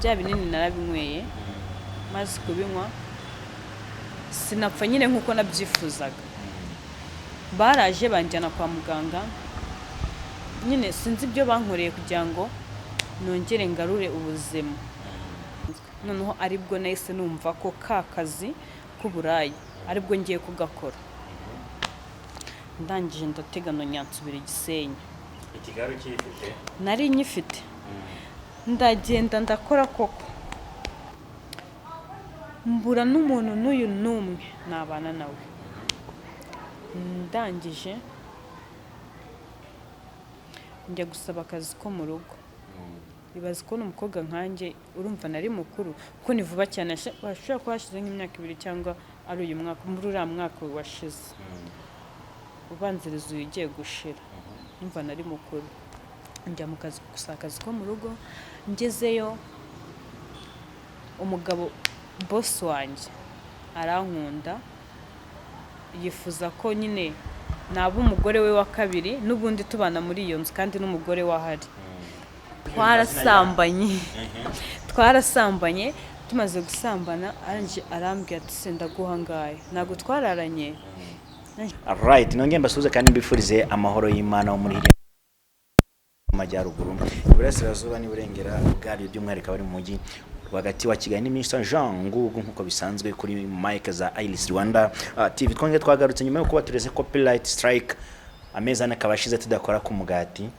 bya binini narabinyweye maze kubinywa sinapfa nyine nkuko nabyifuzaga baraje banjyana kwa muganga nyine sinzi ibyo bankoreye kugira ngo nongere ngarure ubuzima noneho aribwo nahise numva ko ka kazi k'uburayi aribwo ngiye kugakora ndangije ndategano nyansubira Gisenyi Ikigaru cyifite nari nyifite ndagenda ndakora koko mbura n'umuntu n'uyu numwe nabana nawe ndangije njya gusaba akazi ko mu rugo bibaza ko n'umukobwa nkanjye urumva nari mukuru kuko ni vuba cyane bashobora kuba hashize nk'imyaka 2 cyangwa ari uyu mwaka muri uriya mwaka washize ubanziriza uyu ugiye gushira umva nari mukuru njya mu kazi gusaba akazi ko mu rugo ngezeyo umugabo boss wanjye arankunda yifuza ko nyine naba umugore we wa kabiri n'ubundi tubana muri iyo nzu kandi n'umugore wahari twarasambanye tumaze gusambana arambwira ati senda guhangaye nago twararanye Alright, nongeye mbasuze kandi mbifurize amahoro y'Imana wo muri Majyaruguru Iburasirazuba n'Iburengera bwari by'umwihariko bari mu mujyi wagati wa Kigali ni Mr Jean Ngugu nkuko bisanzwe kuri mic za Iris Rwanda TV. Twongeye twagarutse nyuma yo kuba tureze copyright strike ameza nakabashize tudakora ku mugati.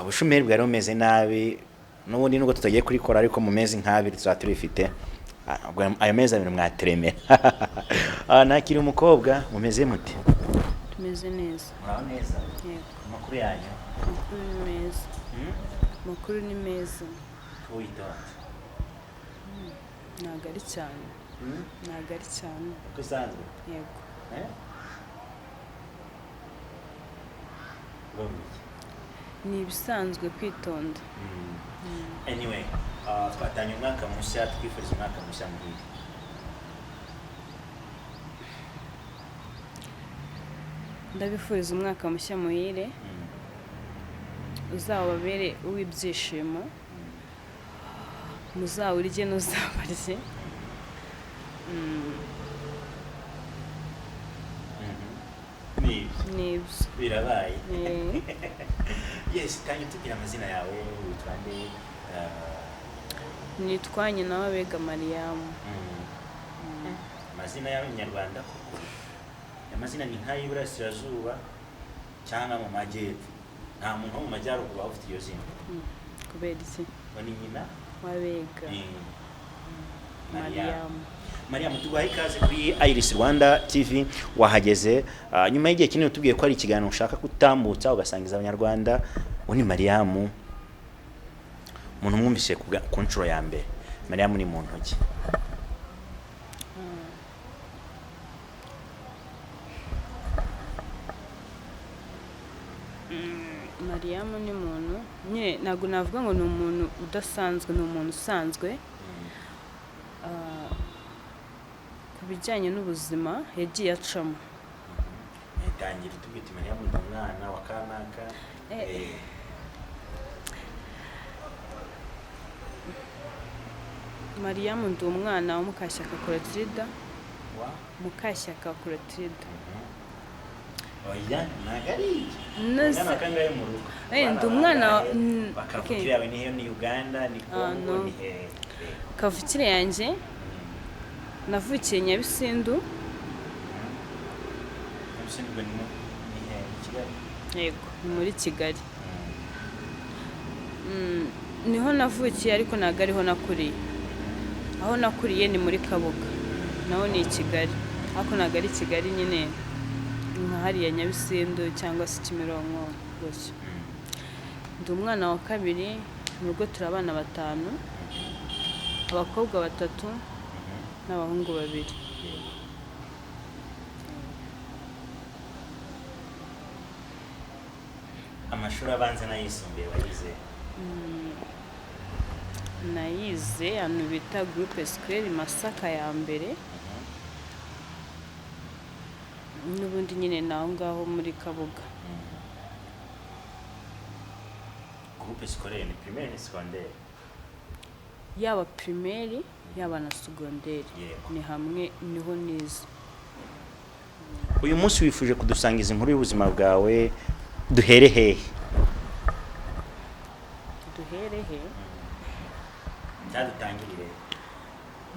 Ubushumeri bwari bumeze nabi n'ubundi nubwo tutagiye kuri kora ariko mu mezi nk'abiri turifite ayo meza abiri mwatremera. Nakiri umukobwa mumeze muti? Tumeze neza. Muraho neza? Yego. Makuru yanyu? Makuru ni meza. Makuru ni meza. Witonze. Nagari cyane. Nagari cyane. Kusanzwe? Yego. Ni ibisanzwe kwitonda. Anyway, twatanye umwaka mushya twifuriza umwaka mushya muhire. Ndabifuriza umwaka mushya muhire. Uzababere uw'ibyishimo. Muzawurye n'uzabarye. Nibyo. Birabaye. Yes, kandi tugira amazina yawe witwande nitwa nyina w'Abega Mariam. Amazina y'Abanyarwanda koko. Amazina ni nka y'Iburasirazuba cyangwa mu Majyepfo. Nta muntu wo mu Majyaruguru ufite iyo zina. Kubera iki? Wani nyina w'Abega Mariam. Mariam, tuguhaye ikaze kuri Iris Rwanda TV. Wahageze nyuma y'igihe kinini tubwiye ko ari ikiganiro ushaka kutambutsa ugasangiza Abanyarwanda. Uni Mariam umuntu mwumvise ku nshuro ya mbere. Mariam ni muntu ki? Mariam ni muntu nyine ntago navuga ngo ni umuntu udasanzwe, ni umuntu usanzwe ku bijyanye n'ubuzima yagiye acamo. Yatangira tubwite Mariam ni umwana wa kanaka. Mariam ndi umwana wa Mukashyaka Clotilde. Mukashyaka Clotilde. Oya, nagari. Nasa kangaye mu rugo. Ndi umwana bakavukira yawe ni Uganda ni Congo ni kavukire yanjye navukiye Nyabisindu. Nyabisindu ni Kigali. Yego, ni muri Kigali. Niho navukiye ariko ntago ariho nakuriye. Aho nakuriye ni muri Kabuga. Naho ni Kigali. Ariko ntago ari Kigali nyine nka hariya Nyabisindu cyangwa se Kimironko gutyo. Ndi umwana wa kabiri mu rugo turabana 5, abakobwa 3 n'abahungu 2. Amashuri abanza n'ayisumbuye wayize? Nayize hano bita Groupe Scolaire Masaka ya mbere. N'ubundi nyine naho ngaho muri Kabuga. Groupe Scolaire ni primaire ni secondaire? yaba primaire yaba na secondaire Yego. ni hamwe niho nize. uyu munsi wifuje kudusangiza inkuru y'ubuzima bwawe, duhere hehe? Duhere he? Cyadutangirire.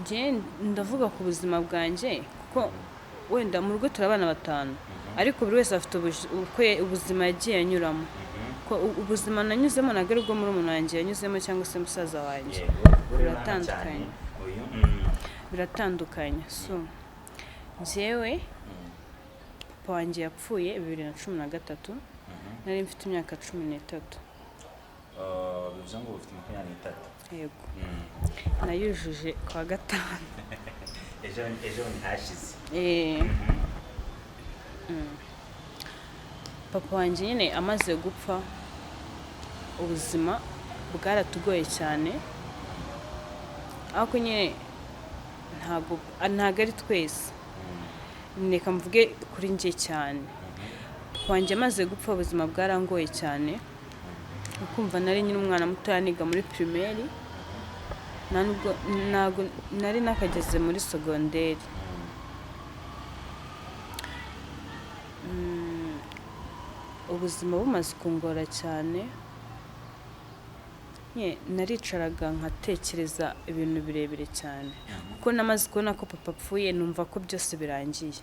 Njye ndavuga ku buzima bwanjye kuko wenda mu rugo turabana batanu ariko buri wese afite ubuzima yagiye anyuramo. Ko ubuzima nanyuzemo ntabwo ari bwo muri umuntu wanjye yanyuzemo cyangwa se musaza wanjye. Biratandukanye. Biratandukanye. So njyewe papa wanjye yapfuye 2013 nari mfite imyaka 13. Bivuze ngo ufite 23. Yego. Nayujuje kwa gatanu. Ejo ntihashize. Papa wanjye nyine amaze gupfa ubuzima bwaratugoye cyane, ariko nyine ntabwo ari twese, reka mvuge kuri njye cyane. Papa wanjye amaze gupfa ubuzima bwarangoye cyane, ukumva nari nyine umwana muto niga muri primaire, ntabwo nari nakageze muri secondaire. Ubuzima bumaze kungora cyane, naricaraga nkatekereza ibintu birebire cyane kuko namaze kubona ko papa apfuye numva ko byose birangiye,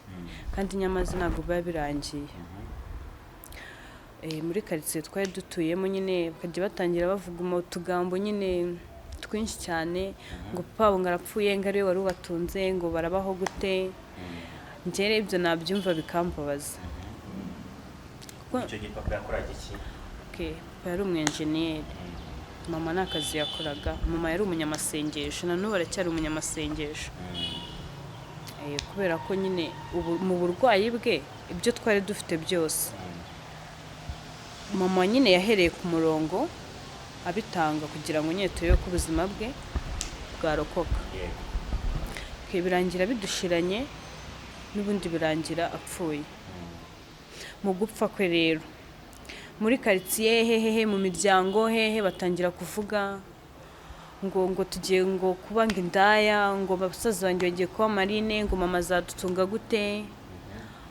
kandi nyamaze ntabwo biba birangiye. Muri quartier twari dutuyemo nyine bakajya batangira bavuga utugambo nyine twinshi cyane ngo papa wabo arapfuye, ngo ariwe wari ubatunze, ngo barabaho gute. Njye ibyo nabyumva bikambabaza. Icyo gihe papa yakoraga iki? Papa yari umu-engineer, mama nta kazi yakoraga. Mama yari umunyamasengesho, na n'ubu aracyari umunyamasengesho. Kubera ko nyine mu burwayi bwe ibyo twari dufite byose mama nyine yahereye ku murongo abitanga kugira ngo nyine turebe ko ubuzima bwe bwarokoka. Birangira bidushiranye n'ubundi birangira apfuye. Mu gupfa kwe rero muri quartier hehe mu miryango hehe batangira kuvuga ngo tugiye ngo kuba indaya, ngo basaza banjye bagiye kuba marine, ngo mama azadutunga gute,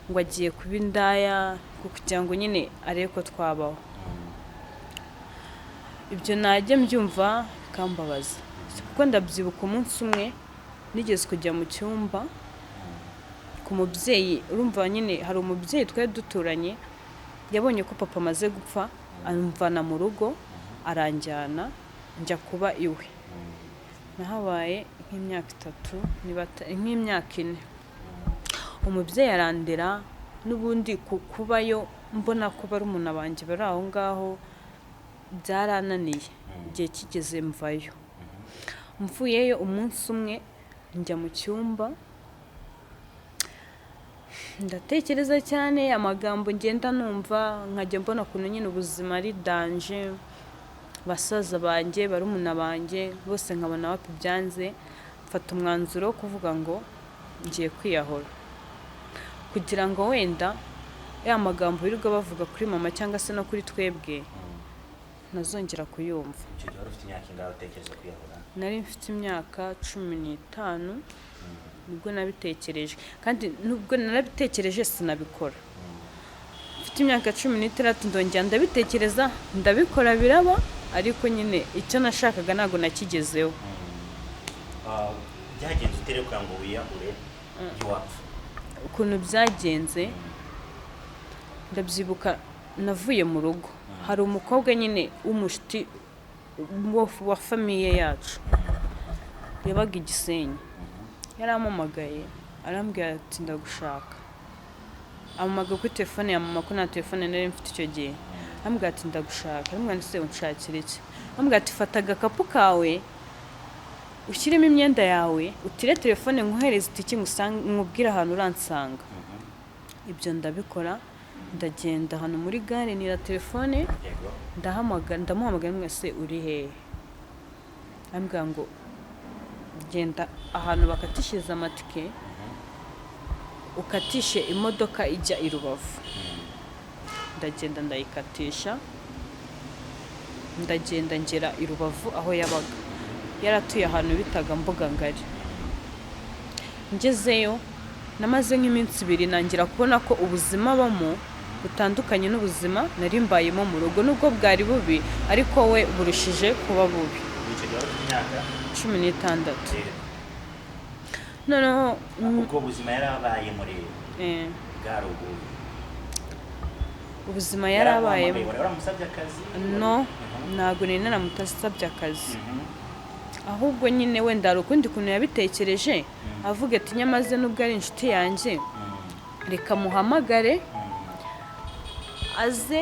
ngo agiye kuba indaya kugira ngo nyine arebe ko twabaho. Ibyo najye mbyumva bikambabaza kuko ndabyibuka umunsi umwe nigeze kujya mu cyumba ku mubyeyi. Urumva nyine hari umubyeyi twari duturanye yabonye ko papa amaze gupfa, amvana mu rugo aranjyana njya kuba iwe. Nahabaye nk'imyaka 3 nk'imyaka 4. Umubyeyi arandera n'ubundi kubayo mbona ko bari umuntu abanjye bari aho ngaho byarananiye. Igihe kigeze mvayo. Mvuyeyo umunsi umwe njya mu cyumba ndatekereza cyane amagambo ngenda numva, nkajya mbona ukuntu nyine ubuzima ari danger, basaza banjye barumuna banjye bose nkabona wapi byanze. Mfata umwanzuro wo kuvuga ngo ngiye kwiyahura kugira ngo wenda ya magambo birirwa bavuga kuri mama cyangwa se no kuri twebwe ntazongera kuyumva. Icyo gihe wari ufite imyaka ingahe utekereza kwiyahura? Nari mfite imyaka 15 nibwo nabitekereje, kandi nubwo narabitekereje sinabikora. Mfite imyaka 16 ndongera ndabitekereza ndabikora biraba, ariko nyine icyo nashakaga ntago nakigezeho. Byagenze utere kugira ngo wiyahure ntiwapfa? Ukuntu byagenze ndabyibuka, navuye mu rugo, hari umukobwa nyine w'umushiti wa famiye yacu yabaga i Gisenyi. Yarampamagaye arambwira ati ndagushaka. Ampamagaye kuri telefone ya mama ko nta telefone nari mfite icyo gihe. Arambwira ati ndagushaka. Arambwira ati unshakira iki? Arambwira ati fata agakapu kawe ushyiremo imyenda yawe, utire telefone nkohereze itiki nkubwira ahantu uransanga. Ibyo ndabikora, ndagenda hano muri gare nira telefone, ndamuhamagara mwese uri hehe. Arambwira ngo genda ahantu bakatishiriza amatike ukatishe imodoka ijya i Rubavu. Ndagenda ndayikatisha, ndagenda ngera i Rubavu aho yabaga. yaratuye ahantu bitaga Mbuga Ngari. Ngezeyo namaze nk'iminsi 2 nangira kubona ko ubuzima bamo butandukanye n'ubuzima nari mbayemo mu rugo, nubwo bwari bubi ariko we burushije kuba bubi. 16. Noneho ubwo ubuzima yarabaye muri bwarugo ubuzima yarabayemo waramusabye akazi no ntago nari naramutasabye akazi, ahubwo nyine wenda ari ukundi kuntu yabitekereje avuga ati nyamaze nubwo ari inshuti yanjye reka muhamagare aze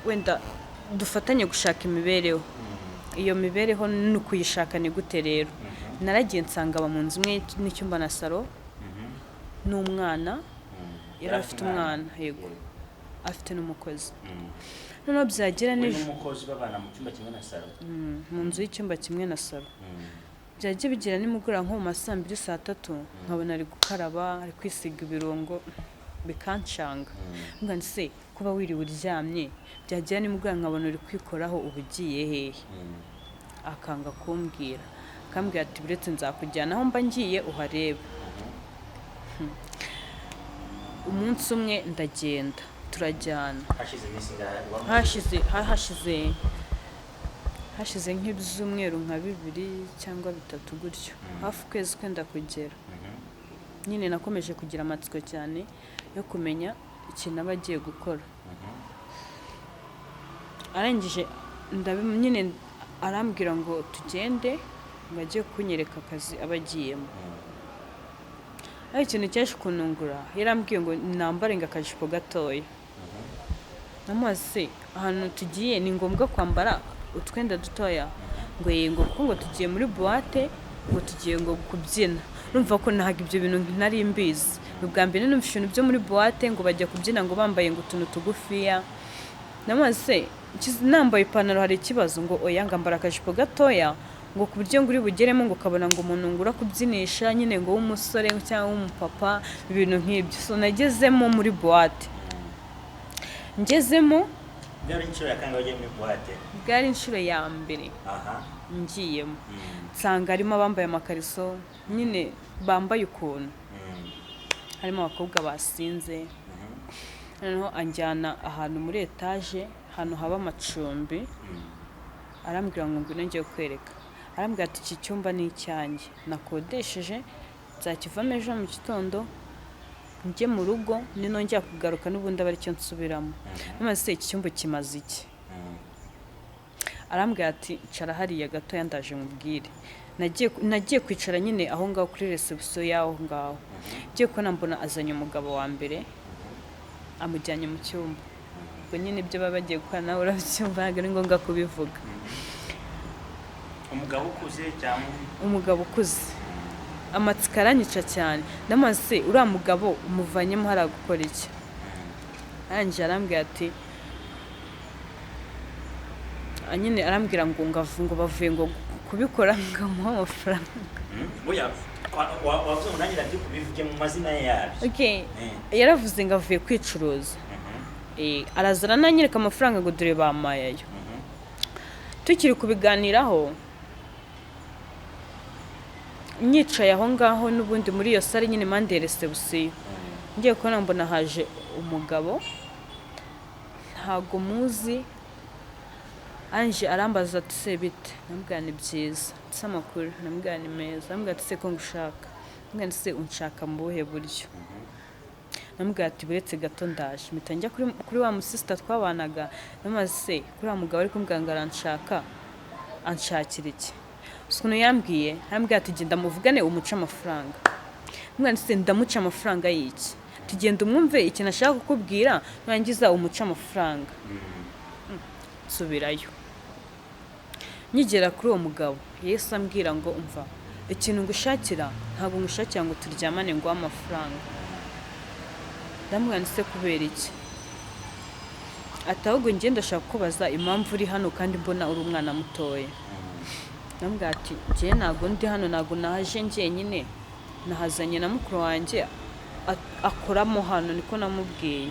wenda dufatanye gushaka imibereho. Iyo mibereho ni ukuyishaka ni gute rero? Naragiye nsanga aba mu nzu imwe n'icyumba na salo n'umwana, yari afite umwana, yego afite n'umukozi. Noneho byagira n'umukozi babana mu cyumba kimwe na salo, mu nzu y'icyumba kimwe na salo. Byagiye bigira nimugura nko mu masaa 2 saa 3 nkabona ari gukaraba, ari kwisiga ibirungo bikancanga. Mbwa nse kuba wiri uryamye, byagira nimugura nkabona uri kwikoraho ubugiye hehe. Akanga kumbwira, akambwira ati buretse nzakujyana aho mba ngiye uharebe. Umunsi umwe ndagenda turajyana, hashize nk'ibyumweru nka 2 cyangwa 3 gutyo, hafi ukwezi kwenda kugera. Nyine nakomeje kugira amatsiko cyane yo kumenya ikintu aba agiye gukora. Arangije nyine arambwira ngo tugende ngo agiye kunyereka akazi abagiyemo. Ari ikintu cyaje kunungura, yarambwiye ngo nambare ngakajipo gatoya. Namuase ahantu tugiye ni ngombwa kwambara utwenda dutoya, ngo yengo kuko ngo tugiye muri boîte, ngo tugiye ngo kubyina. Numva ko nahaga ibyo bintu ntari mbizi. Ubwa mbere numva ibintu byo muri boîte ngo bajya kubyina ngo bambaye ngo tuntu tugufiya. Namuase nambaye ipantaro hari ikibazo, ngo oya ngambara akajipo gatoya ngo kuburyo nguri bugeremo ngo kabona ngo umuntu ngura kubyinisha nyine ngo w'umusore cyangwa w'umupapa, ibintu nk'ibyo. So nagezemo muri boîte. Ngezemo bwari inshuro ya kangahe wagiye muri boîte? Bwari inshuro ya mbere. Ngiyemo nsanga harimo abambaye amakariso nyine bambaye ukuntu, harimo abakobwa basinze. Noneho anjyana ahantu muri etage, ahantu haba amacumbi. Arambwira ngo ngwino ngiye kwereka. Arambwira ati iki cyumba ni icyanjye nakodesheje, nzakivamo ejo mu gitondo njye mu rugo, ninongera kugaruka n'ubundi aba aricyo nsubiramo. Namaze iki cyumba kimaze iki? Arambwira ati cara hariya gato yandaje mubwire. Nagiye kwicara nyine aho ngaho kuri reception yaho ngaho. Ngiye ko nambona azanye umugabo wa mbere amujyanye mu cyumba. Ubwo nyine ibyo baba bagiye gukora nawe urabyumva, ari ngombwa kubivuga. Umugabo ukuze cyangwa umugabo ukuze, amatsiko aranyica cyane. Ndamaze uriya mugabo umuvanyemo haragukora iki? Arangije arambwira ati anyine arambwira ngo bavuye ngo kubikora ngamuha amafaranga. Oya wavuze ngo nangira byo kubivuge mu mazina yabyo. Okay, yaravuze ngo avuye kwicuruza. Arazara nanyereka amafaranga ngo dore bamayayo. Tukiri kubiganiraho nyicaye aho ngaho n'ubundi muri iyo sare nyine mande reception. Ngiye kubona mbona haje umugabo ntago muzi, anje arambaza ati se bite? Nambwira ni byiza, tsa makuru. Nambwira ni meza. Nambwira ati se ko ngushaka. Nambwira ati se unshaka mu buhe buryo? Nambwira ati buretse gato ndaje. Mpita njya kuri wa musista twabanaga. Namaze se kuri wa mugabo ari kumbwira ngo aranshaka, anshakira iki? Ukuntu yambwiye, arambwira ati genda muvugane umuca amafaranga. Nambwira ati se ndamuca amafaranga y'iki? Tugenda umwumve ikintu ashaka kukubwira, nangiza umuca amafaranga. Subirayo. Nyigera kuri uwo mugabo, Yesu ambwira ngo umva, ikintu ngushakira ntabwo ngushakira ngo turyamane ngo amafaranga. Ndamubwira nti se kubera iki? Ati ahubwo njye ndashaka kubaza impamvu uri hano kandi mbona uri umwana mutoya. Ndamubwira ati njye ntabwo ndi hano, ntabwo nahaje njyenyine, nahazanye na mukuru wanjye akoramo hano, niko namubwiye.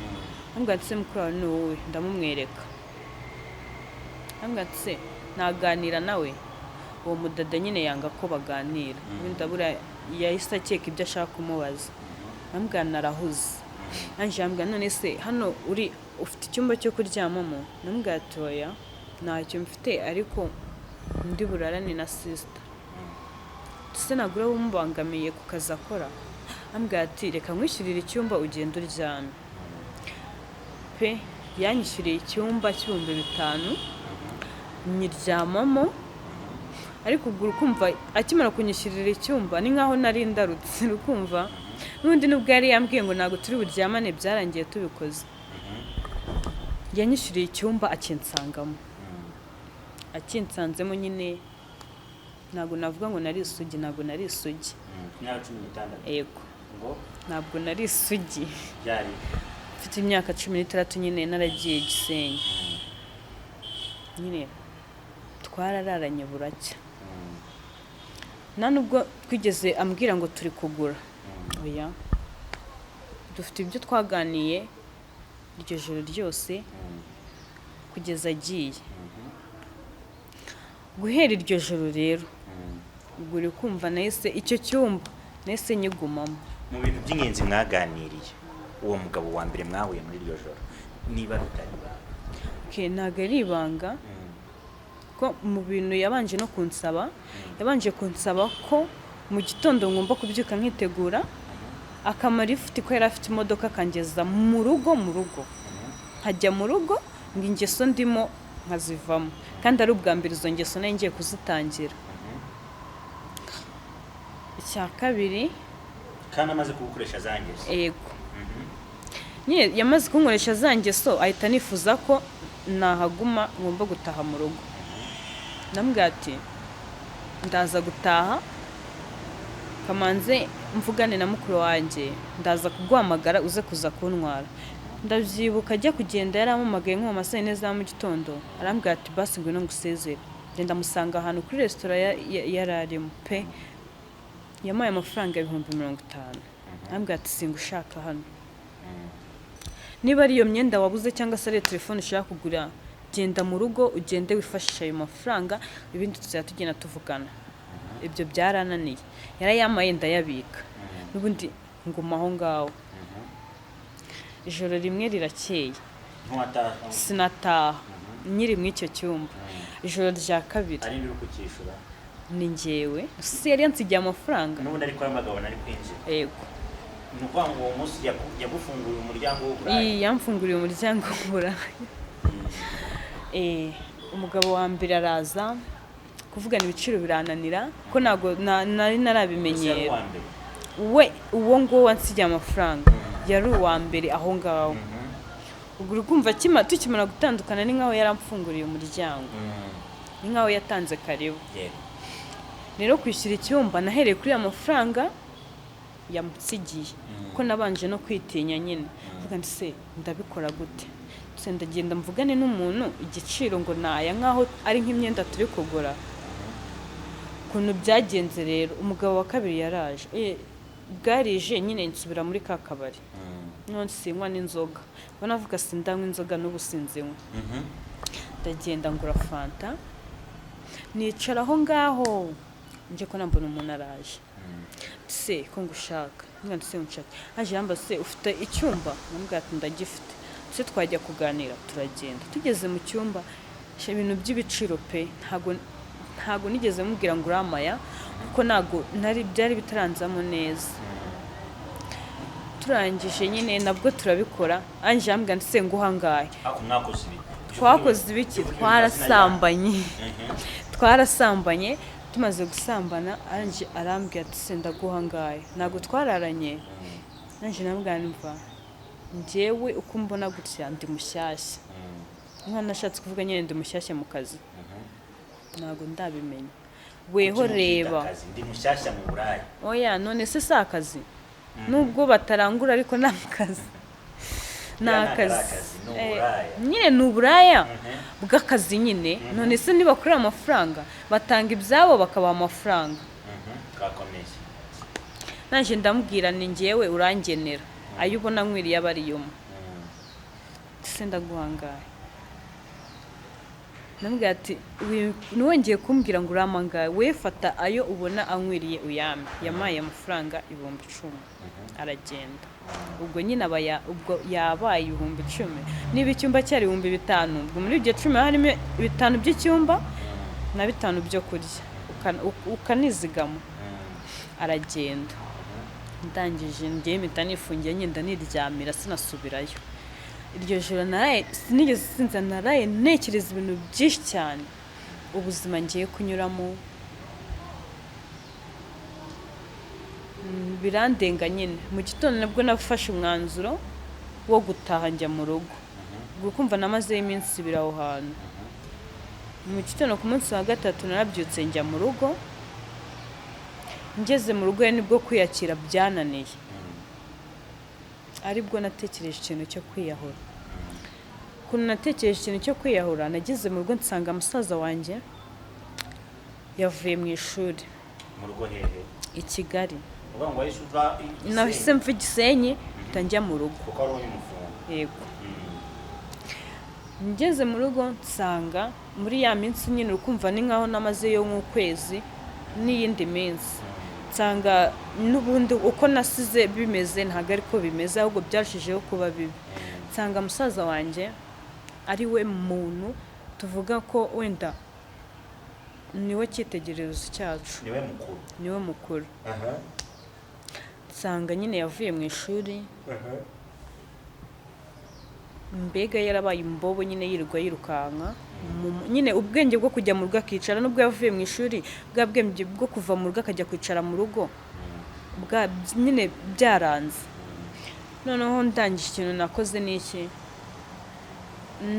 Ndamubwira ati se mukuru wawe ni wowe? Ndamumwereka. Ndamubwira ati se naganira nawe? uwo mudada nyine yanga ko baganira wenda buriya yahise akeka ibyo ashaka kumubaza ambwira narahuze anje ambwira none se hano ufite icyumba cyo kuryamamo nambwira toya ntacyo mfite ariko ndi burarane na sister se nagura bumubangamiye ku kazi akora ambwira ati reka nkwishyurire icyumba ugenda uryame pe yanyishyuriye icyumba cy'5,000 nyiryamamo ariko ubwo ukumva akimara kunyishyurira icyumba ni nkaho nari ndarutse ukumva n'undi nubwo yari yambwiye ngo ntabwo turi buryamane byarangiye tubikoze yanyishyuriye icyumba akinsanzemo nyine ntabwo navuga ngo nari isugi ntabwo nari isugi yego ntabwo nari isugi mfite imyaka 16 nyine naragiye Gisenyi nyine twarararanye buracya nta nubwo twigeze ambwira ngo turi kugura oya dufite ibyo twaganiye iryo joro ryose kugeza agiye guhera iryo joro rero ubwo uri kumva nahise icyo cyumba nahise nyigumamo mu bintu by'ingenzi mwaganiriye uwo mugabo wa mbere mwahuye muri iryo joro niba rutari ntabwo ari ibanga ko mu bintu yabanje no kunsaba yabanje kunsaba ko mu gitondo ngomba kubyuka nkitegura akamara ifite ko yari afite imodoka akangeza mu rugo nkajya mu rugo ngo ingeso ndimo nkazivamo kandi ari ubwa mbere izo ngeso nayo ngiye kuzitangira icya kabiri kandi amaze kugukoresha za ngeso yego nyine yamaze kunkoresha za ngeso ahita nifuza ko nahaguma ngomba gutaha mu rugo nambwira ati ndaza gutaha kamanze mvugane na mukuru wanjye ndaza kuguhamagara uze kuza kuntwara ndabyibuka ajya kugenda yarampamagaye nko mu masaha 4 za mu gitondo arambwira ati basi ngwino ngusezere ngenda musanga ahantu kuri restaurant yararimo pe yamaye amafaranga 50,000 arambwira ati singushaka hano niba ari iyo myenda wabuze cyangwa se ari telefone ushaka kugura genda mu rugo ugende wifashisha ayo mafaranga ibindi tuzatugenda tuvugana ibyo byarananiye yarayamaye ndayabika n'ubundi nguma aho ngaho ijoro rimwe rirakeye sinataha nyiri mu icyo cyumba ijoro rya kabiri ari ndi kukishura ni njyewe se yari yansigiye amafaranga n'ubundi ariko amagabo nari kwinjira yego nuko ngo uwo munsi yagufunguye umuryango w'uburayi yamfunguriye umuryango w'uburayi umugabo wa mbere araza kuvugana ibiciro birananira ko ntago nari narabimenyera uwo ngo wansigiye amafaranga yari uwa mbere aho ngaho ubwo urumva tukimara gutandukana ni nkaho yaramfunguriye umuryango ni nkaho yatanze karibu rero kwishyura icyumba nahereye kuri amafaranga yamusigiye ko nabanje no kwitinya nyine mvuga nti se ndabikora gute ndagenda mvugane n'umuntu igiciro ngo naya nkaho ari nk'imyenda turi kugura kuntu byagenze rero umugabo wa kabiri yaraje bwarije nyine nsubira muri ka kabari none sinywa n'inzoga banavuga sindanywa inzoga n'ubusinzinywa ndagenda ngura fanta nicara aho ngaho nje ko nambona umuntu araje se ko ngushaka ngira se unshaka aje yamba se ufite icyumba nambwira ati ndagifite se twajya kuganira turagenda tugeze mu cyumba ibintu by'ibiciro pe ntago nigeze mubwira ngo uramaya kuko nago byari bitaranzamo neza turangije nyine nabwo turabikora anje yambwira ati se nguhangaye twakoze ibiki twarasambanye tumaze gusambana anje arambwira ati se ndaguhangaye nago twararanye anje nambwira nimva njyewe uko mbona gutya ndi mushyashya nka nashatse kuvuga nyine ndi mushyashya mu kazi ntago ndabimenya weho reba ndi mushyashya mu burayi oya none se si akazi nubwo batarangura ariko ni akazi ni akazi nyine ni uburaya bw'akazi nyine none se nibakorera amafaranga batanga ibyabo bakabaha amafaranga nanjye ndamubwira ni njyewe urangenera ayo ubona nkwiriye aba ariyuma se ndaguhangaye namubwira ati ntiwongeye kumbwira ngo uramanga we fata ayo ubona ankwiriye uyame. Yamaye amafaranga 10,000 aragenda. Ubwo nyine ubwo yabaye 10,000 niba icyumba cyari 5,000 ubwo muri ibyo 10 harimo 5 by'icyumba na 5 byo kurya ukanizigama. Aragenda. Ndangije ngiye mpita nifungiye nyenda niryamira sinasubirayo. Iryo joro sinigeze sinza naraye ntekereza ibintu byinshi cyane ubuzima ngiye kunyuramo birandenga nyine. Mu gitondo nabwo nafashe umwanzuro wo gutaha njya mu rugo. Ubwo kumva namaze iminsi ibiri aho hantu. Mu gitondo ku munsi wa gatatu narabyutse njya mu rugo. Ngeze mu rugo nibwo kwiyakira byananiye. Aribwo natekereje ikintu cyo kwiyahura. Kuno natekereje ikintu cyo kwiyahura nageze mu rugo nsanga musaza wanjye yavuye mu ishuri. Mu rugo hehe? I Kigali. Uvuga ngo yisuva nahise mva Gisenyi tanjya mu rugo. Kuko ari umufungo. Yego. Ngeze mu rugo nsanga muri ya minsi nyine ukumva ni nkaho namazeyo nk'ukwezi n'iyindi minsi. Nsanga n'ubundi uko nasize bimeze ntago ariko bimeze ahubwo byashijeho kuba bibi. Nsanga musaza wanjye ari we muntu tuvuga ko wenda niwe cyitegererezo cyacu. Niwe mukuru. Nsanga nyine yavuye mu ishuri. Mbega yarabaye imbobo nyine yirirwa yirukanka. Nyine ubwenge bwo kujya mu rugo akicara nubwo yavuye mu ishuri bwa bwenge bwo kuva mu rugo akajya kwicara mu rugo bwa nyine byaranze. Noneho ndangije ikintu nakoze n'iki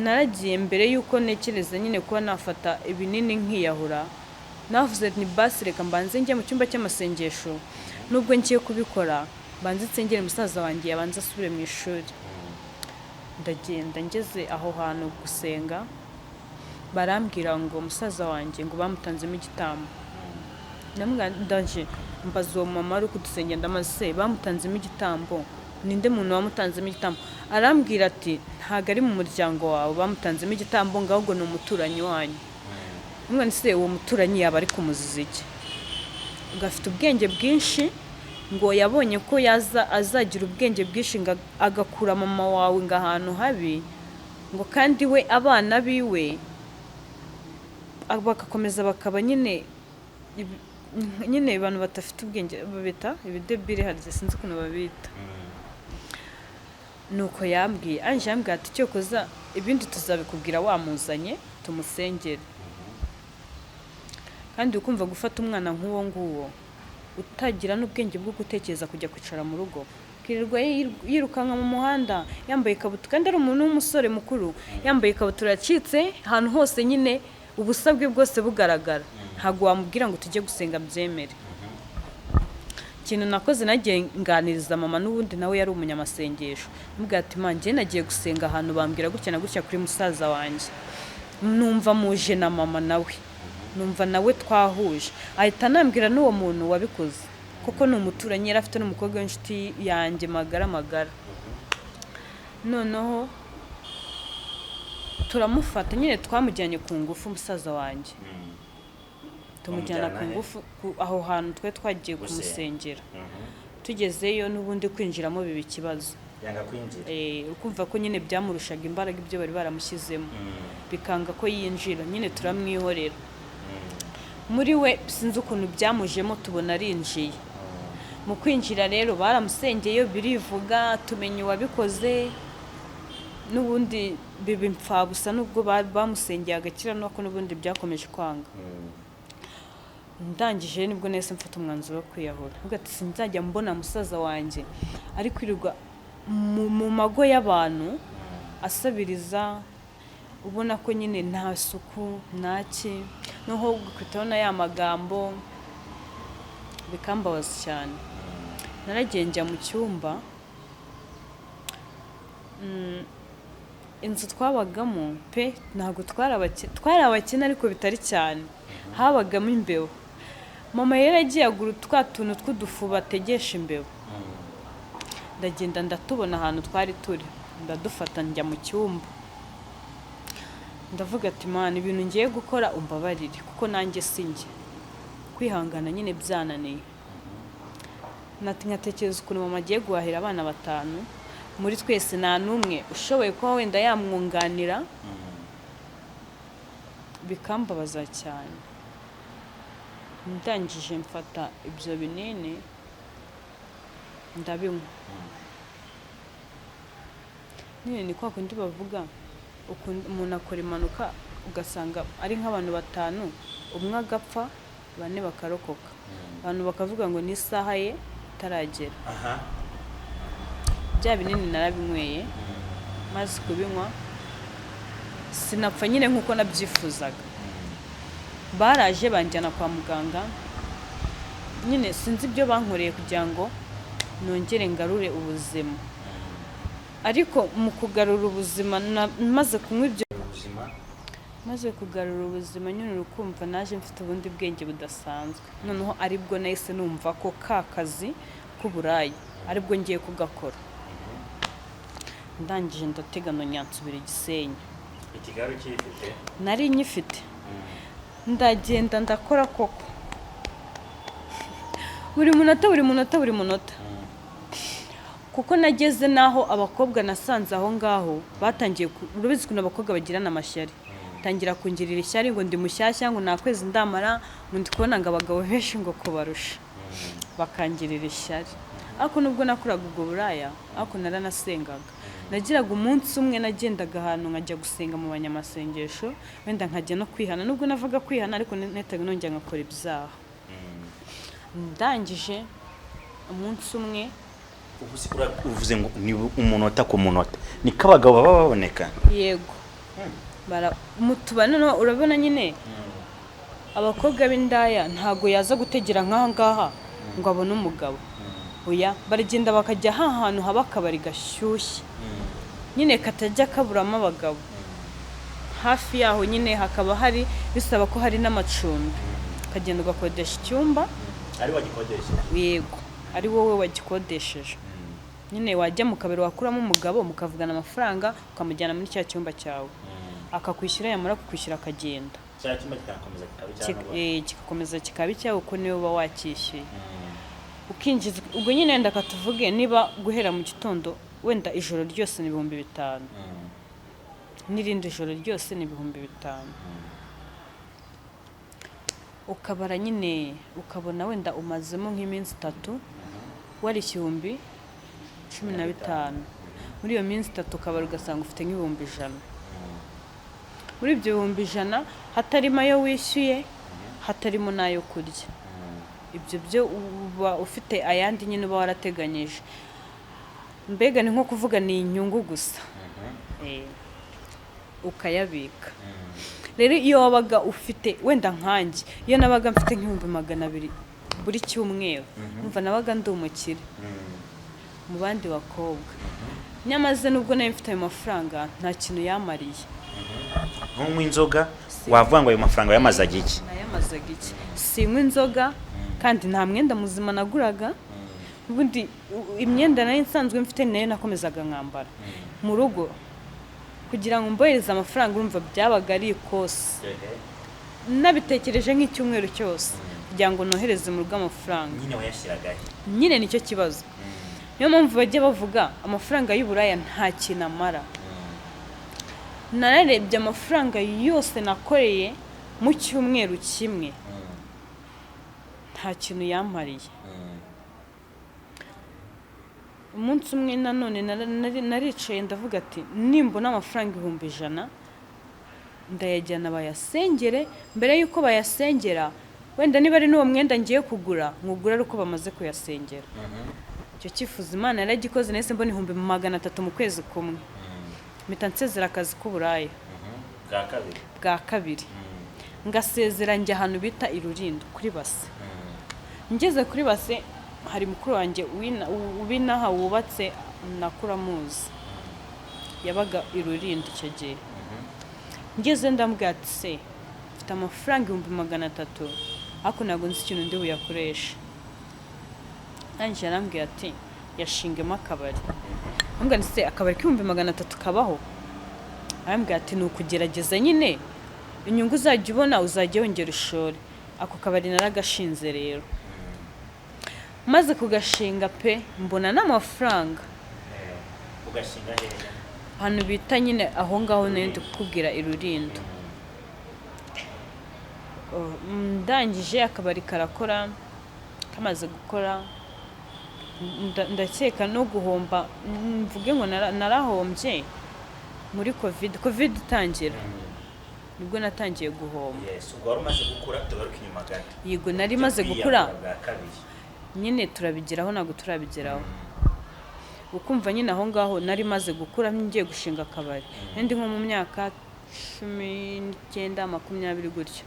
naragiye mbere yuko nekereza nyine kuba nafata ibinini nkiyahura. Navuze ni basi reka mbanze njye mu cyumba cy'amasengesho nubwo ngiye kubikora mbanze nsengere musaza wanjye yabanza asubire mu ishuri. Ndagenda ngeze aho hantu gusenga barambwira ngo musaza wanjye ngo bamutanzemo igitambo. Ndanje mbaza uwo mama ari kudusengera ndamaze bamutanzemo igitambo. Ninde muntu wamutanzemo igitambo? Arambwira ati ntago ari mu muryango wawe bamutanzemo igitambo ngahubwo ni umuturanyi wanyu. Umwana se uwo muturanyi yaba ari kumuziza iki? Ugafite ubwenge bwinshi ngo yabonye ko azagira ubwenge bwinshi agakura mama wawe ngahantu habi ngo kandi we abana biwe bagakomeza bakaba nyine abantu batafite ubwenge babita ibidebire harya sinzi ukuntu babita. Nuko yambwiye ati cyo koza ibindi tuzabikubwira wamuzanye tumusengere. Kandi ukumva gufata umwana nk'uwo nguwo utagira n'ubwenge bwo gutekereza kujya kwicara mu rugo kirirwa yirukanka mu muhanda yambaye ikabutura kandi ari umuntu w'umusore mukuru yambaye ikabutura yacitse ahantu hose nyine ubusabwe bwose bugaragara. Ntago wamubwira ngo tujye gusenga byemere. Ikintu nakoze nagiye nganiriza mama n'ubundi nawe yari umunyamasengesho. Mubwira ati manje nagiye gusenga ahantu bambwira gutya na gutya kuri musaza wanjye. Numva muje na mama nawe. Numva nawe twahuje. Ahita nambwira n'uwo muntu wabikoze. Kuko ni umuturanyi yari afite n'umukobwa w'inshuti yanjye magara. Noneho turamufata nyine twamujyanye ku ngufu musaza wanjye. Tumujyana ku ngufu aho hantu twe twagiye kumusengera. Tugezeyo n'ubundi kwinjiramo biba ikibazo. Yanga kwinjira. Ukumva ko nyine byamurushaga imbaraga ibyo bari baramushyizemo. Bikanga ko yinjira nyine turamwihorera. Muri we sinzi ukuntu byamujemo tubona arinjiye. Mu kwinjira rero baramusengeyo birivuga tumenye uwabikoze n'ubundi bibimpfa busa nubwo bamusengeye agakira nuko n'ubundi byakomeje kwanga. Ndangije nibwo nese mfata umwanzuro wo kwiyahura. Vuga ati sinzajya mbona musaza wanjye ari kwirirwa mu mago y'abantu asabiriza ubona ko nyine nta suku ntaki noho gukwitana ya magambo bikambabaza cyane. Naragiye njya mu cyumba inzu twabagamo pe ntago twarabakina ariko bitari cyane habagamo imbeho. Mama yaragiye agura tuntu tw'udufu bategesha imbeho. Ndagenda ndatubona ahantu twari turi ndadufata njya mu cyumba. ndavuga ati mana ibintu ngiye gukora umbabarire kuko nanjye sinjye kwihangana nyine byananiye. Nkatekereza ukuntu mama agiye guhahira abana 5 muri twese nta n'umwe ushoboye kuba wenda yamwunganira, bikambabaza cyane. Ndangije mfata ibyo binini ndabinywa. Nyine ni kwa kundi bavuga umuntu akora impanuka ugasanga ari nk'abantu 5 umwe agapfa 4 bakarokoka, abantu bakavuga ngo ni isaha ye itaragera. Bya binini narabinyweye, maze kubinywa sinapfa nyine nk'uko nabyifuzaga. Baraje banjyana kwa muganga, nyine sinzi ibyo bankoreye kugira ngo nongere ngarure ubuzima, ariko mu kugarura ubuzima maze kunywa ibyo maze kugarura ubuzima nyine urukumva naje mfite ubundi bwenge budasanzwe. Noneho aribwo nahise numva ko ka kazi k'uburayi aribwo ngiye kugakora. Ndangije ndategano nyansubira Gisenyi. Ikigaru cyifite nari nyifite, ndagenda ndakora koko buri munota kuko nageze naho abakobwa nasanze aho ngaho batangiye urubizi kuno abakobwa bagirana amashyari, tangira kungirira ishyari ngo ndi mushyashya ngo nakwezi ndamara ngo ndi kubona ngo abagabo benshi ngo kubarusha, bakangirira ishyari. Ariko nubwo nakoraga ubwo buraya, ariko naranasengaga. Nagiraga umunsi umwe nagendaga ahantu nkajya gusenga mu banyamasengesho, wenda nkajya no kwihana, nubwo navuga kwihana ariko netaga nongera ngakora ibyaha. Ndangije umunsi umwe uvuze ngo ni umunota ku munota, ni kabagabo baba baboneka. Yego mutubana no urabona nyine abakobwa b'indaya ntago yaza gutegera nk'aha ngaha ngo abone umugabo. Oya, baragenda bakajya ahantu haba akabari gashyushye nyine katajya kaburamo abagabo. Hafi yaho nyine hakaba hari bisaba ko hari n'amacumbi, ukagenda ugakodesha icyumba. Ari wagikodesha? Yego, ari wowe wagikodesheje. Nyine wajya mu kabari wakuramo umugabo mukavugana amafaranga ukamujyana muri cya cyumba cyawe, akakwishyura, yamara kukwishyura akagenda. Cya cyumba kikakomeza kikakomeza kikaba icyawe uko niwe uba wakishyuye. Ukinjiza ubwo nyine wenda katuvuge niba guhera mu gitondo wenda ijoro ryose ni 5,000, n'irindi joro ryose ni 5,000. Ukabara nyine ukabona wenda umazemo nk'iminsi 3 wari 15,000. Muri iyo minsi 3 ukabara ugasanga ufite nk'ibihumbi 100. Muri ibyo 100,000 hatarimo ayo wishyuye, hatarimo n'ayo kurya. Ibyo byo uba ufite ayandi nyine uba warateganyije. Mbega ni nko kuvuga ni inyungu gusa. Ukayabika. Rero iyo wabaga ufite wenda nkanjye, iyo nabaga mfite nk'ibihumbi 200 buri cyumweru, numva nabaga ndi umukire mu bandi bakobwa. Nyamaze nubwo nayo mfite ayo mafaranga nta kintu yamariye. Nkunywa inzoga wavuga ngo ayo mafaranga yamazaga iki? Nayamazaga iki? Sinywa inzoga kandi nta mwenda muzima naguraga. Ubundi imyenda nayo nsanzwe mfite nayo nakomezaga nkambara mu rugo kugira ngo mbohereze amafaranga. Urumva byabaga ari ikosi. Nabitekereje nk'icyumweru cyose kugira ngo nohereze mu rugo amafaranga. Nyine wayashyiraga he? Nyine nicyo kibazo. Niyo mpamvu bajya bavuga amafaranga y'uburaya nta kintu amara. Nararebye amafaranga yose nakoreye mu cyumweru kimwe nta kintu yampariye. Umunsi umwe nanone naricaye ndavuga ati nimbona amafaranga 100,000 ndayajyana bayasengere. Mbere yuko bayasengera wenda niba ari n'uwo mwenda ngiye kugura nkugura uko bamaze kuyasengera. Icyo cyifuzo Imana yaragikoze, nese mbona 300 mu kwezi kumwe. Mpita nsezera akazi k'uburaya bwa kabiri. Ngasezera njya ahantu bita i Rulindo kuri base. Ngeze kuri base hari mukuru wanjye ubinaha wubatse nakuramuzi, yabaga i Rulindo icyo gihe. Ngeze ndambwira ati se mfite amafaranga 300 ariko ntabwo nzi ikintu ndi buyakoresha. Anjye arambwira ati yashingemo akabari. Ambwira nti se akabari k'300 kabaho? arambwira ati ni ukugerageza nyine inyungu uzajya ubona uzajya wongera ushore. Ako kabari naragashinze rero, maze kugashinga pe mbona n'amafaranga. ugashinga hehe? Hano bita nyine aho ngaho ndi kukubwira i Rulindo. Ndangije akabari karakora, kamaze gukora ndakeka no guhomba, mvuge ngo narahombye muri covid itangira, nibwo natangiye guhomba. Yes, ubwo wari umaze gukura tugaruka inyuma gato. Yego nari maze gukura nyine turabigeraho ntabwo turabigeraho. Ukumva nyine aho ngaho nari maze gukura ngiye gushinga akabari. Ndi nko mu myaka 19 20 gutyo.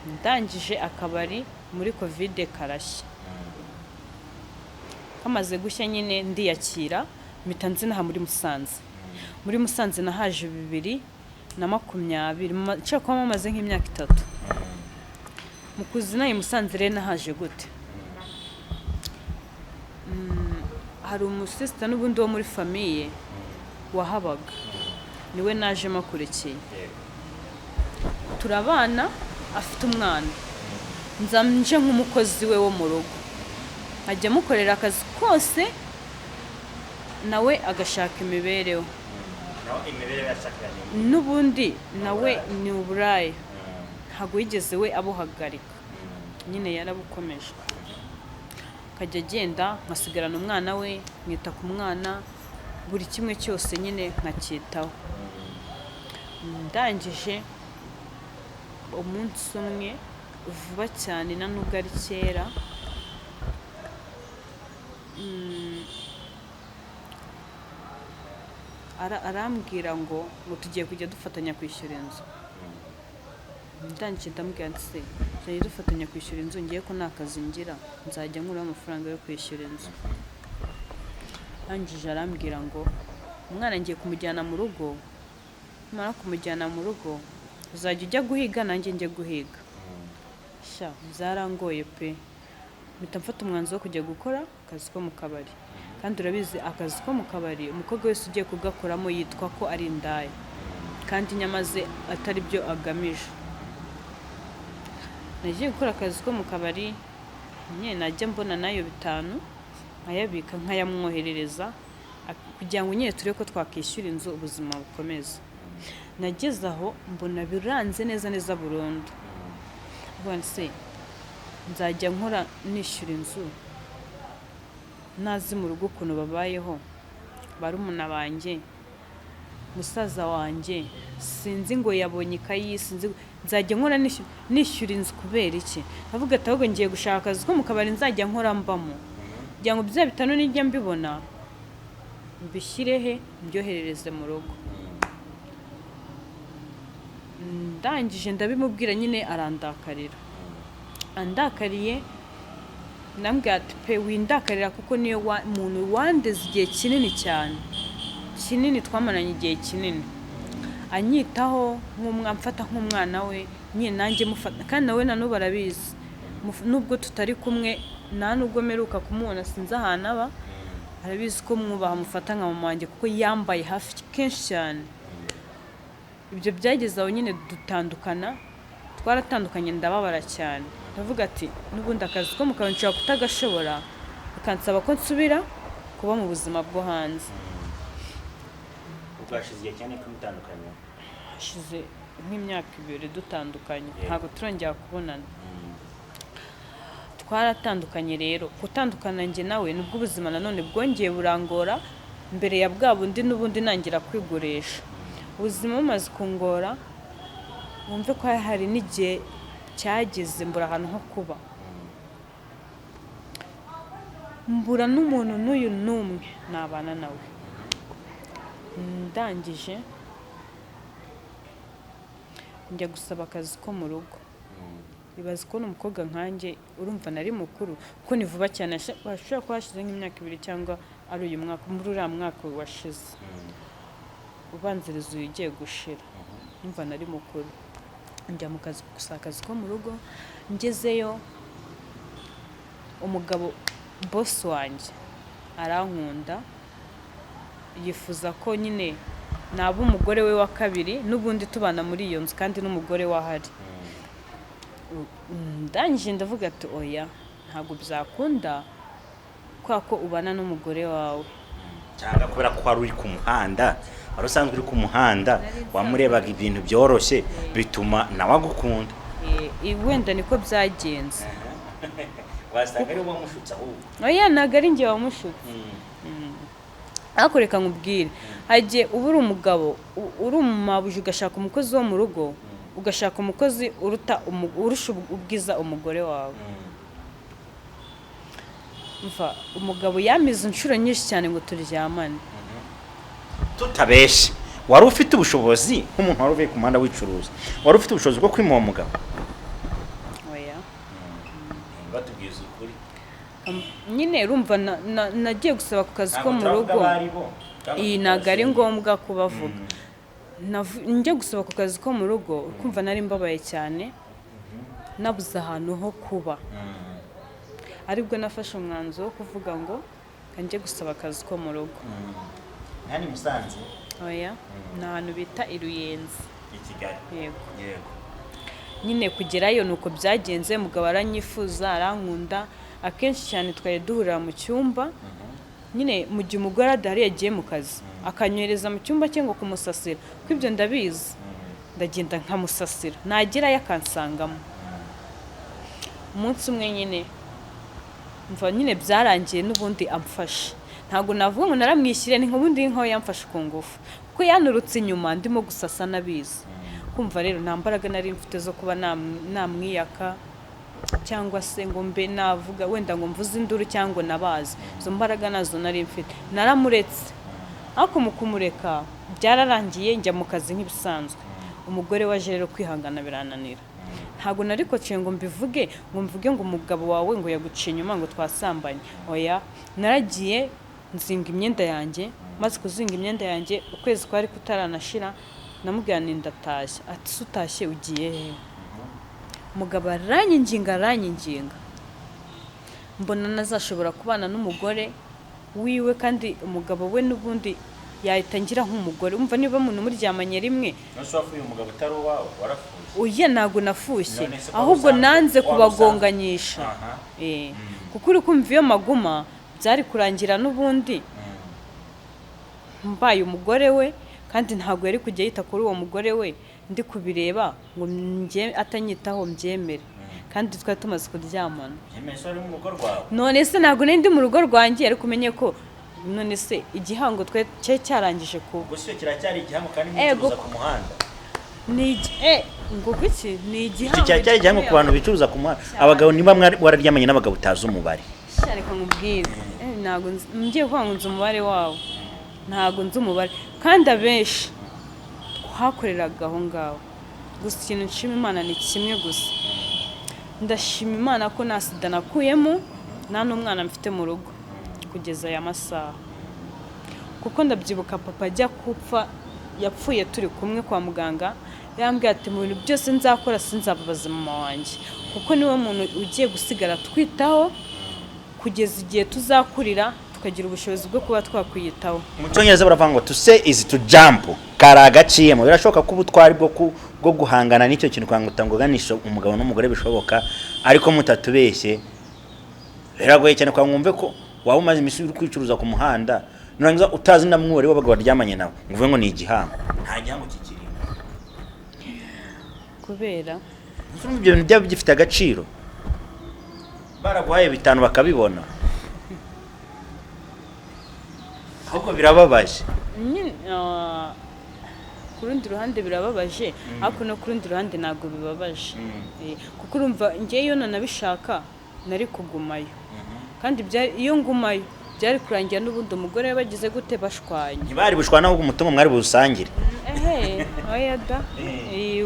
Ndangije akabari muri covid karashya. Kamaze gushya nyine ndiyakira mpita nzinaha muri Musanze. Muri Musanze nahaje 2020 nshaka maze nk'imyaka 3. Mu kuzina i Musanze rero nahaje gute? Hari umusista n'ubundi wo muri famille wahabaga, niwe naje makurikiye. Turabana, afite umwana, nje nk'umukozi we wo mu rugo, nkajya mukorera akazi kose nawe agashaka imibereho. N'ubundi nawe ni uburayi, ntabwo yigeze we abuhagarika, nyine yarabukomeje. Akajya agenda nkasigarana umwana we, mwita ku mwana, buri kimwe cyose nyine nkacyitaho. Ndangije umunsi umwe vuba cyane na nubwo ari kera, arambwira ngo tugiye kujya dufatanya kwishyura inzu. Ndangije ndambwira nti se tujye dufatanya kwishyura inzu, ngiye ko nta kazi ngira, nzajya nkuraho amafaranga yo kwishyura inzu. Ndangije arambwira ngo umwana ngiye kumujyana mu rugo, mara kumujyana mu rugo uzajya ujya guhiga nanjye njye guhiga. Sha byarangoye pe, mpita mfata umwanzuro wo kujya gukora akazi ko mu kabari. Kandi urabizi akazi ko mu kabari umukobwa wese ugiye kugakoramo yitwa ko ari indaya, kandi nyamaze atari byo agamije. Nagiye gukora akazi ko mu kabari, nyine najya mbona nayo 5 nkayabika nkayamwoherereza kugira ngo nyine turebe ko twakishyura inzu ubuzima bukomeza. Nageze aho mbona biranze neza burundu. Ubwo se nzajya nkora nishyura inzu nazi mu rugo ukuntu babayeho, barumuna banjye, musaza wanjye, sinzi ngo yabonye ikayi, sinzi nzajya nkora nishyura inzu kubera iki? Avuga ati ahubwo ngiye gushaka akazi ko mu kabari nzajya nkora mbamo, kugira ngo bya 5 nijya mbibona mbishyirehe mbyoherereze mu rugo. Ndangije ndabimubwira nyine arandakarira. Andakariye nambwira ati pe windakarira kuko niyo muntu wandeze igihe kinini cyane, kinini, twamaranye igihe kinini, anyitaho nk'umwamfata nk'umwana we, nyine nanjye mufata, kandi nawe nanubu barabizi nubwo tutari kumwe, nta nubwo meruka kumubona, sinzi ahantu aba, arabizi ko mwubaha mufata nka mama wanjye kuko yambaye hafi kenshi cyane. Ibyo byageze aho nyine dutandukana, twaratandukanye ndababara cyane. Ndavuga ati n'ubundi akazi ko mu kabari nshobora kutagashobora, bakansaba ko nsubira kuba mu buzima bwo hanze. Ubwashize igihe cyane kumutandukanya? Hashize nk'imyaka 2 dutandukanye, ntabwo turongera kubonana. Twaratandukanye rero, gutandukana njye nawe nubwo ubuzima nanone bwongeye burangora, mbere ya bwa bundi n'ubundi nangira kwigurisha. Ubuzima bumaze kungora, wumve ko hari n'igihe cyageze mbura ahantu ho kuba, mbura n'umuntu n'uyu n'umwe nabana nawe. Ndangije njya gusaba akazi ko mu rugo. Ibaze ko n'umukobwa nkanjye, urumva nari mukuru kuko ni vuba cyane, ashobora kuba hashize nk'imyaka 2 cyangwa ari uyu mwaka, muri uriya mwaka washize ubanziriza uyu ugiye gushira. Numva nari mukuru, njya mu kazi gusaba akazi ko mu rugo. Ngezeyo umugabo boss wanjye arankunda, yifuza ko nyine naba umugore we wa kabiri n'ubundi tubana muri iyo nzu kandi n'umugore wahari. Ndangije ndavuga ati oya ntabwo byakunda kwa ko ubana n'umugore wawe. Cyangwa kubera ko wari uri ku muhanda, wari usanzwe uri ku muhanda wamurebaga ibintu byoroshye bituma nawe agukunda. Wenda niko byagenze. Wasanga ari wamushutse ahubwo. Oya ntabwo ari njye wamushutse. Ariko reka nkubwire, hagiye uba uri umugabo uri umumabuje ugashaka umukozi wo mu rugo, ugashaka umukozi urusha ubwiza umugore wawe. Mva umugabo yamize inshuro nyinshi cyane ngo turyamane. Tutabeshe, wari ufite ubushobozi nk'umuntu wari uvuye ku muhanda wicuruza, wari ufite ubushobozi bwo kwima uwo mugabo? Oya. Batubwiza ukuri. Nyine urumva nagiye gusaba ku kazi ko mu rugo. Iyi ntabwo ari ngombwa kubavuga. Njye gusaba ku kazi ko mu rugo ukumva nari mbabaye cyane, nabuze ahantu ho kuba. Aribwo nafashe umwanzuro wo kuvuga ngo kanjye gusaba akazi ko mu rugo. Nani Musanze? Oya, ni ahantu bita i Ruyenzi. I Kigali. Yego. Nyine kugerayo nuko byagenze, umugabo aranyifuza arankunda, akenshi cyane twari duhurira mu cyumba. Nyine mu gihe umugore adahari yagiye mu kazi akanywereza mu cyumba cye ngo kumusasira, ko ibyo ndabizi ndagenda nkamusasira, nagerayo akansangamo. Umunsi umwe nyine mva nyine byarangiye n'ubundi amfashe. Ntabwo navuga ngo naramwishyire ni nk'ubundi nkaho yamfashe ku ngufu, kuko yanurutse inyuma ndimo gusasa nabizi. Kumva rero nta mbaraga nari mfite zo kuba namwiyaka cyangwa se ngo mbe navuga wenda ngo mvuze induru cyangwa nabazi. Izo mbaraga nazo nari mfite, naramuretse. Ariko mu kumureka byararangiye njya mu kazi nk'ibisanzwe. Umugore waje rero kwihangana birananira. Ntabwo nari kociye ngo mbivuge ngo mvuge ngo umugabo wawe ngo yaguciye inyuma ngo twasambanye. Oya, naragiye nzinga imyenda yanjye, maze kuzinga imyenda yanjye ukwezi kwari kutaranashira, namubwira nti ndatashye. Ati se utashye ugiye he? Umugabo aranyinginga. Mbona nazashobora kubana n'umugore wiwe kandi umugabo we n'ubundi yahita ngira nk'umugore. Umva niba umuntu muryamanye rimwe. Nose wafuye umugabo utari uwawe warafuye? Oya ntabwo nafushye, ahubwo nanze kubagonganyisha. Kuko uri kumva iyo maguma byari kurangira n'ubundi mbaye umugore we, kandi ntabwo yari kujya yita kuri uwo mugore we ndi kubireba ngo atanyitaho mbyemere, kandi twari tumaze kuryamana. None se ntabwo ndi mu rugo rwanjye, ariko umenye ko none se igihango cye cyarangije kuba. Gusa kiracyari igihango kandi mucuruza ku muhanda. Ngo kuki ni igihango? Cyari igihango ku bantu bicuruza ku muhanda. Abagabo niba wararyamanye n'abagabo utazi umubare. Reka nkubwire, ntabwo ngiye kuvuga ngo nzi umubare wawo, ntabwo nzi umubare, kandi abenshi twakoreraga aho ngaho. Gusa ikintu nshima Imana ni kimwe gusa, ndashima Imana ko nta sida nakuyemo, nta n'umwana mfite mu rugo kugeza aya masaha. Kuko ndabyibuka papa ajya kupfa, yapfuye turi kumwe kwa muganga, yambwiye ati mu bintu byose nzakora sinzababaza mama wanjye, kuko niwe muntu ugiye gusigara twitaho kugeza igihe tuzakurira tukagira ubushobozi bwo kuba twakwiyitaho. Mu Cyongereza baravuga ngo to say is to jump. Karagaciyemo birashoboka ko ubutwari bwo guhangana n'icyo kintu kwanga utangoganisha umugabo n'umugore bishoboka, ariko mutatubeshye biragoye cyane kwa mwumve ko waba umaze imisi uri kwicuruza ku muhanda nurangiza utazi namwore w'abagabo baryamanye nawe nguvuye ngo ni igihango. Nta gihango kikiri kubera ibyo bintu byaba bifite agaciro. Baraguhaye bitanu bakabibona, ahubwo birababaje. Ku rundi ruhande birababaje, ariko no ku rundi ruhande ntabwo bibabaje. Kuko urumva ngewe iyo nanabishaka nari kugumayo, kandi iyo ngumayo byari kurangira n'ubundi umugore bagize gute bashwanye. Ntibari bushwana ahubwo umutungo mwari busangire. Oya da,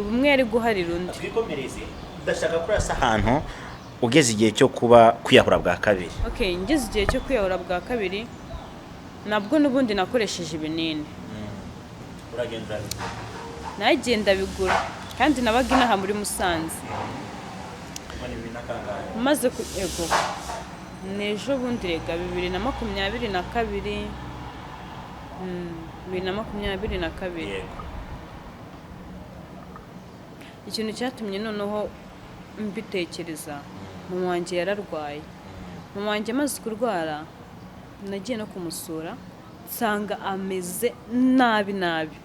umwe yari guharira undi. Twikomereze, udashaka kurasa ahantu ugeze igihe cyo kuba kwiyahura bwa kabiri. Ngeze igihe cyo kwiyahura bwa kabiri, nabwo n'ubundi nakoresheje ibinini. Uragenda nagenda bigura, kandi nabaga inaha muri Musanze. Maze ego nejo bundi rega 2022 2022. yego Ikintu cyatumye noneho mbitekereza, mama wanjye yararwaye. Mama wanjye amaze kurwara, nagiye no kumusura nsanga ameze nabi nabi,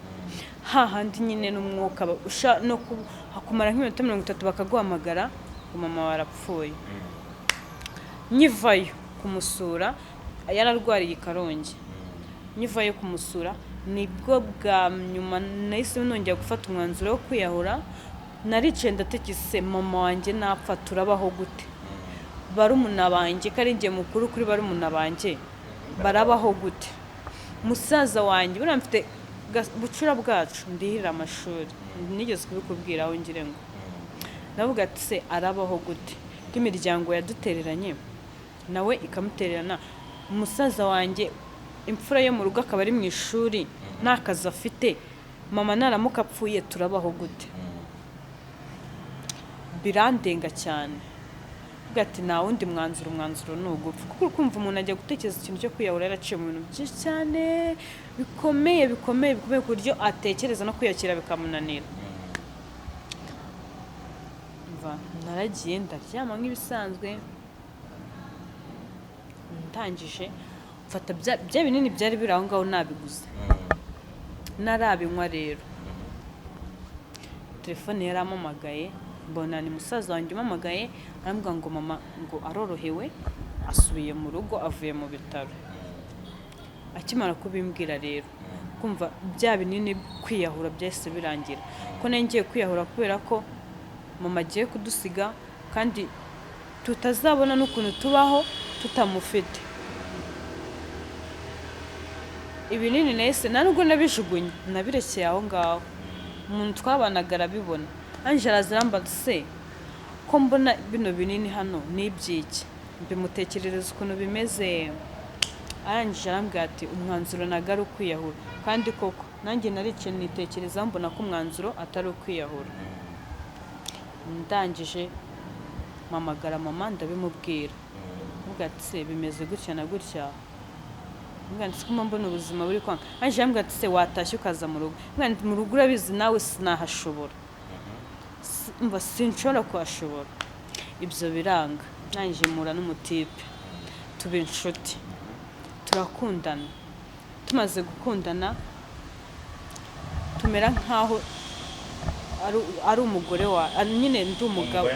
hahandi nyine n'umwuka no kumara nk'iminota 30 bakaguhamagara ngo mama warapfuye. Nyivayo kumusura, yararwariye i Karongi. Nyivayo kumusura nibwo bwa nyuma nahise nongera gufata umwanzuro wo kwiyahura. Naricaye ndatekereza, mama wanjye napfa turabaho gute? Barumuna banjye kari ngiye mukuru kuri barumuna banjye barabaho gute? Musaza wanjye buriya mfite bucura bwacu ndihira amashuri, nigeze kubikubwira aho ngire ngo navuga ati se arabaho gute ko imiryango yadutereranye nawe ikamutererana? Umusaza wanjye imfura yo mu rugo akaba ari mu ishuri nta kazi afite, mama naramuka apfuye turabaho gute? Birandenga cyane. Ati nta wundi umwanzuro ni ugupfa. Kuko kumva umuntu ajya gutekereza ikintu cyo kwiyahura yaraciye mu bintu byinshi cyane bikomeye ku buryo atekereza no kwiyakira bikamunanira. Naragiye ndaryama nk'ibisanzwe, ndangije mfata bya binini byari biri aho ngaho nabiguze, narabinywa. Rero telefone yarampamagaye, mbona ni musaza wanjye umamagaye, arambwira ngo mama ngo arorohewe asubiye mu rugo avuye mu bitaro. Akimara kubimbwira rero kumva bya binini kwiyahura byahise birangira, ko ngiye kwiyahura kubera ko mama agiye kudusiga kandi tutazabona n'ukuntu tubaho tutamufite. Ibinini nahise nubwo nabijugunye nabirekeye aho ngaho, umuntu twabanaga arabibona. Angela aziramba se ko mbona bino binini hano n'ibyiki, mbimutekerereza ukuntu bimeze. Arangije arambwira ati umwanzuro ntago ari ukwiyahura, kandi koko nanjye naricaye nitekereza mbona ko umwanzuro atari ukwiyahura. Ndangije mpamagara mama ndabimubwira, avuga ati se bimeze gutya na gutya. Mbona ko mbona ubuzima buri kwanga. Arangije arambwira ati se watashye ukaza mu rugo? Mbona mu rugo urabizi nawe sinahashobora, mva sinshobora kuhashobora. Ibyo biranga. Nangije mura n'umutipe tuba inshuti, turakundana. Tumaze gukundana tumera nkaho ari umugore wa nyine ndi umugabo,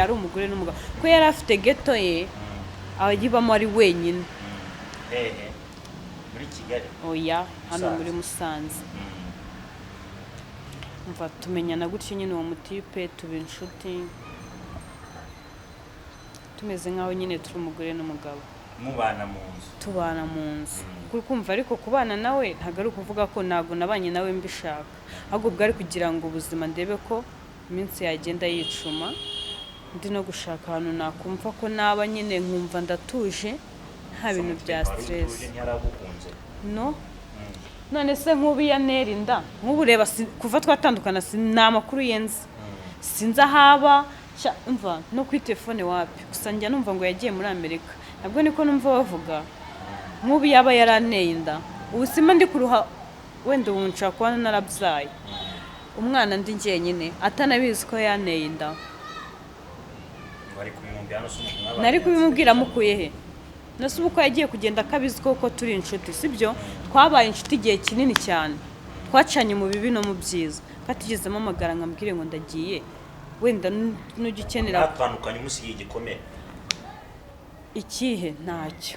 ari umugore n'umugabo, ko yari afite ghetto ye ayibamo ari wenyine. muri Kigali? Oya, hano muri Musanze. Mva tumenyana gutyo nyine uwo mutipe tuba inshuti, tumeze nkaho nyine turi umugore n'umugabo. Mubana mu nzu? Tubana mu nzu. Kumva ariko kubana nawe ntago ari ukuvuga ko ntago nabanye nawe mbishaka, ahubwo bwari kugira ngo ubuzima ndebe ko iminsi yagenda yicuma, ndi no gushaka ahantu nakumva ko naba nyine nkumva ndatuje nta bintu bya stress. No? None se nk'ubu yanera inda, nk'ubu reba kuva twatandukana nta makuru yenze, sinzi ahaba, umva no kuri telefone wapi, gusa njya numva ngo yagiye muri Amerika. Nabwo niko numva bavuga. Nk'ubu yaba yaraneye inda, ubu sima ndi kuruha, wenda ubu nshaka kuba narabyaye umwana ndi njyenyine atanabizi ko yaneye inda. Nari kubimubwira mukuye he? Nase uko yagiye kugenda akabizi ko turi inshuti, sibyo? Twabaye inshuti igihe kinini cyane, twacanye mu bibi no mu byiza, katigezemo amagara nkambwire ngo ndagiye, wenda n'ujya ukenera. Twatandukanye umusigiye igikomere. Ikihe? Ntacyo.